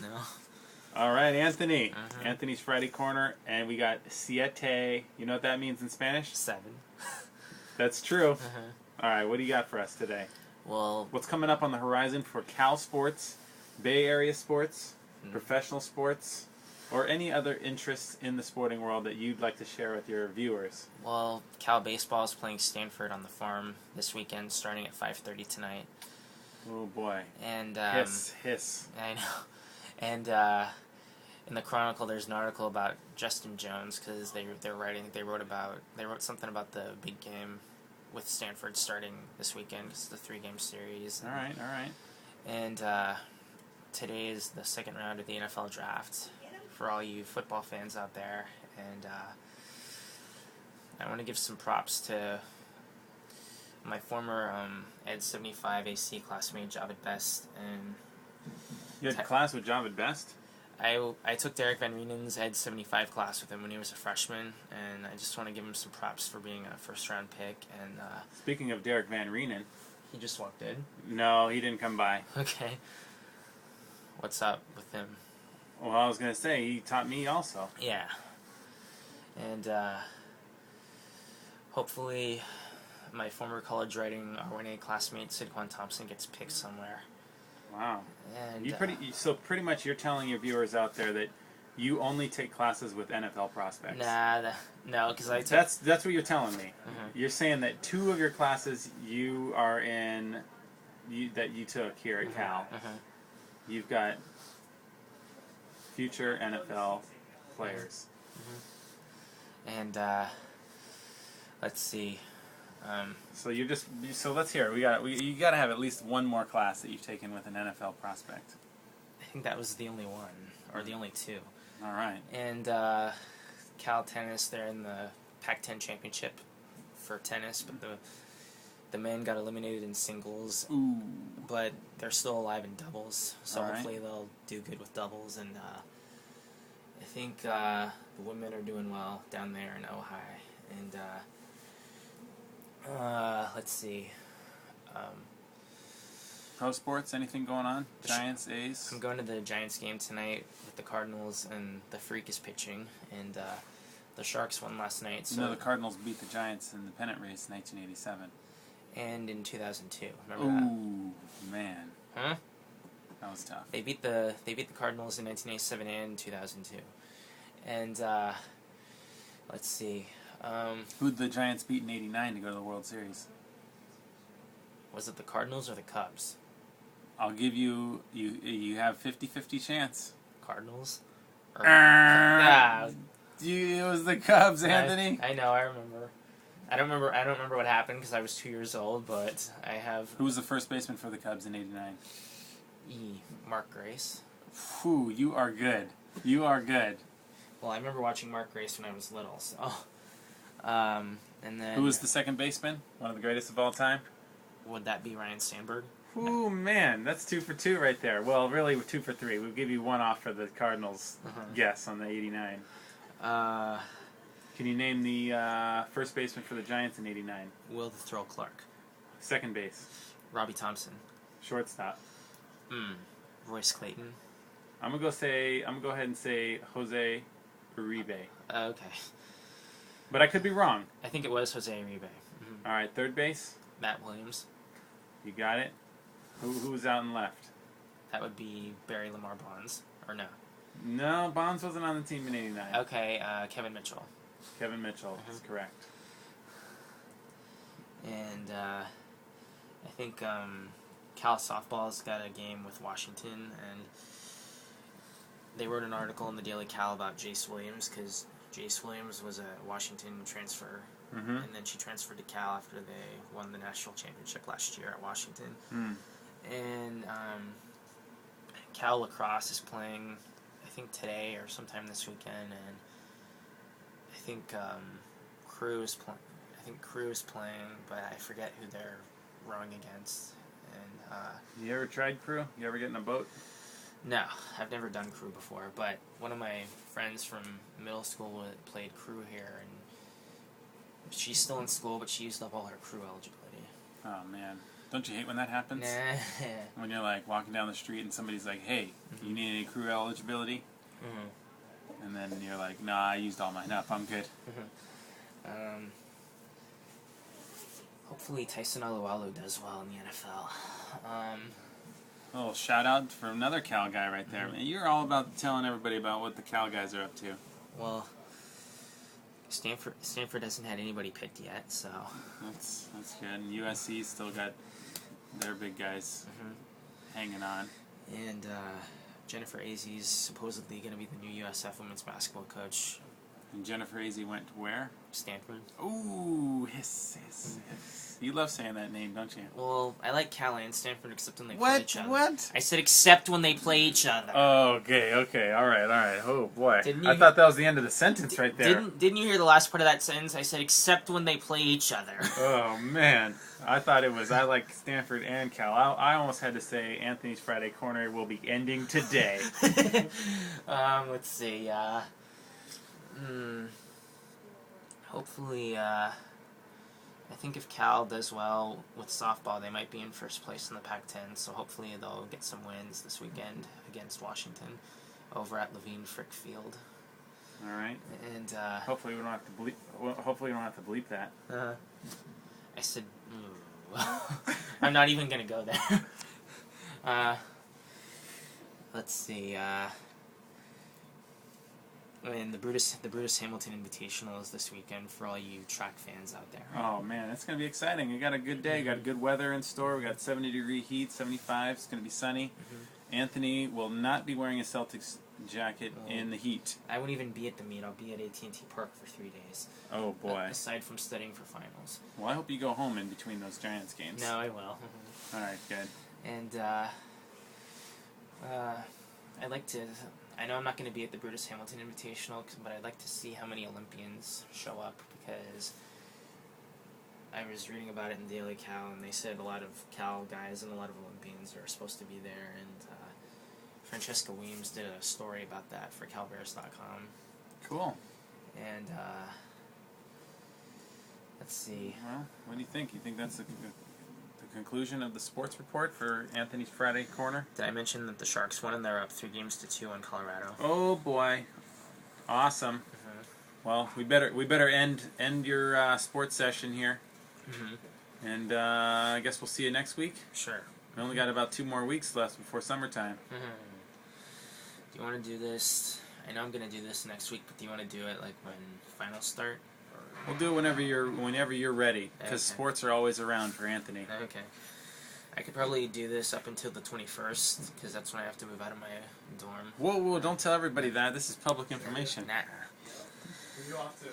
No. All right, Anthony. Uh-huh. Anthony's Friday Corner, and we got siete. You know what that means in Spanish? 7. That's true. Uh-huh. All right, what do you got for us today? Well, What's coming up on the horizon for Cal sports, Bay Area sports, professional sports, or any other interests in the sporting world that you'd like to share with your viewers? well, Cal baseball is playing Stanford on the farm this weekend, starting at 5:30 tonight. Oh boy. And Hiss. I know. And in the Chronicle, there's an article about Justin Jones because they wrote something about the big game with Stanford starting this weekend. It's the 3-game series. All right. And today is the second round of the NFL draft for all you football fans out there. And I want to give some props to my former Ed 75 AC classmate, Javid Best. And You had class with Javid Best? I took Derek Van Rienen's Ed 75 class with him when he was a freshman, and I just want to give him some props for being a first-round pick. And Speaking of Derek Van Rienen. he just walked in. No, he didn't come by. Okay. What's up with him? Well, I was going to say, he taught me also. Yeah. And hopefully my former college writing RNA classmate, Sidquan Thompson, gets picked somewhere. Wow. And So pretty much you're telling your viewers out there that you only take classes with NFL prospects. No, because I took... That's what you're telling me. Mhm. You're saying that 2 of your classes you are in, that you took here at Cal. You've got future NFL players. And let's see. So let's hear. You got to have at least one more class that you've taken with an NFL prospect. I think that was the only one, or the only 2. All right. And Cal Tennis, they're in the Pac-10 championship for tennis, but the men got eliminated in singles. Ooh. But they're still alive in doubles, so All right. hopefully they'll do good with doubles. And I think the women are doing well down there in Ojai. And let's see. Pro sports, anything going on? Giants, A's? I'm going to the Giants game tonight with the Cardinals, and the Freak is pitching. And the Sharks won last night. So The Cardinals beat the Giants in the pennant race in 1987. And in 2002. Remember that? Ooh, man. Huh? That was tough. They beat the Cardinals in 1987 and 2002. And let's see. Who'd the Giants beat in 89 to go to the World Series? Was it the Cardinals or the Cubs? I'll give you have 50-50 chance. Cardinals? It was the Cubs, Anthony. I know, I remember. I don't remember what happened because I was 2 years old, but I have... Who was the first baseman for the Cubs in 89? Mark Grace. Whew, you are good. You are good. Well, I remember watching Mark Grace when I was little, so... and then... Who was the second baseman? One of the greatest of all time? Would that be Ryan Sandberg? Ooh, man, that's 2 for 2 right there. Well, really, 2 for 3. We'll give you 1 off for the Cardinals guess on the 89. Can you name the first baseman for the Giants in 89? Will the Thrill Clark. Second base. Robbie Thompson. Shortstop. Royce Clayton. I'm gonna go ahead and say Jose Uribe. Okay. But I could be wrong. I think it was Jose Uribe. All right, third base. Matt Williams. You got it. Who's out and left? That would be Barry Lamar Bonds. Or no. No, Bonds wasn't on the team in 89. Okay, Kevin Mitchell. Kevin Mitchell is correct. And I think Cal softball's got a game with Washington, and they wrote an article in the Daily Cal about Jace Williams, because Jace Williams was a Washington transfer, and then she transferred to Cal after they won the national championship last year at Washington. And Cal lacrosse is playing, I think today or sometime this weekend, and I think Crew is playing. Crew is playing, but I forget who they're rowing against. And you ever tried Crew? You ever get in a boat? No, I've never done Crew before. But one of my friends from middle school played Crew here, and she's still in school, but she used up all her Crew eligibility. Oh man. Don't you hate when that happens? Nah. When you're like walking down the street and somebody's like, "Hey, you need any crew eligibility?" And then you're like, "Nah, I used all mine up. I'm good." Hopefully Tyson Alualu does well in the NFL. A little shout out for another Cal guy right there. Man, you're all about telling everybody about what the Cal guys are up to. Well, Stanford hasn't had anybody picked yet, so That's good. And USC still got their big guys hanging on. And Jennifer Azzi's supposedly going to be the new USF women's basketball coach. And Jennifer Azzi went where? Stanford. Ooh, hiss. You love saying that name, don't you? Well, I like Cal and Stanford except when they play each other. What? I said except when they play each other. Oh, okay, all right. Oh boy, Didn't I you thought that was the end of the sentence right there. Didn't you hear the last part of that sentence? I said except when they play each other. Oh man, I thought it was. I like Stanford and Cal. I almost had to say Anthony's Friday Corner will be ending today. Let's see. Hopefully, I think if Cal does well with softball, they might be in first place in the Pac-10. So hopefully they'll get some wins this weekend against Washington over at Levine Frick Field. All right. And hopefully we don't have to bleep. Hopefully we don't have to bleep that. I said, I'm not even gonna go there. Let's see. And the Brutus Hamilton Invitational is this weekend for all you track fans out there. Oh man, it's gonna be exciting. We got a good day. Got good weather in store. We got 70-degree heat, 75. It's gonna be sunny. Anthony will not be wearing a Celtics jacket in the heat. I won't even be at the meet. I'll be at AT&T Park for 3 days. Oh boy. Aside from studying for finals. Well, I hope you go home in between those Giants games. No, I will. All right, good. And I'd like to. I know I'm not going to be at the Brutus Hamilton Invitational, but I'd like to see how many Olympians show up, because I was reading about it in Daily Cal, and they said a lot of Cal guys and a lot of Olympians are supposed to be there, and Francesca Weems did a story about that for CalBears.com. Cool. And let's see. Well, what do you think? You think that's the conclusion of the sports report for Anthony's Friday Corner? Did I mention that the Sharks won and they're up 3-2 on Colorado? Oh boy, awesome. Well, we better end your sports session here, and I guess we'll see you next week. Sure. We only got about 2 more weeks left before summertime. Do you want to do this? I know I'm gonna do this next week, but do you want to do it like when finals start? We'll do it whenever you're ready, because sports are always around for Anthony. Okay. I could probably do this up until the 21st, because that's when I have to move out of my dorm. Whoa, don't tell everybody that. This is public information. Nah. You off to?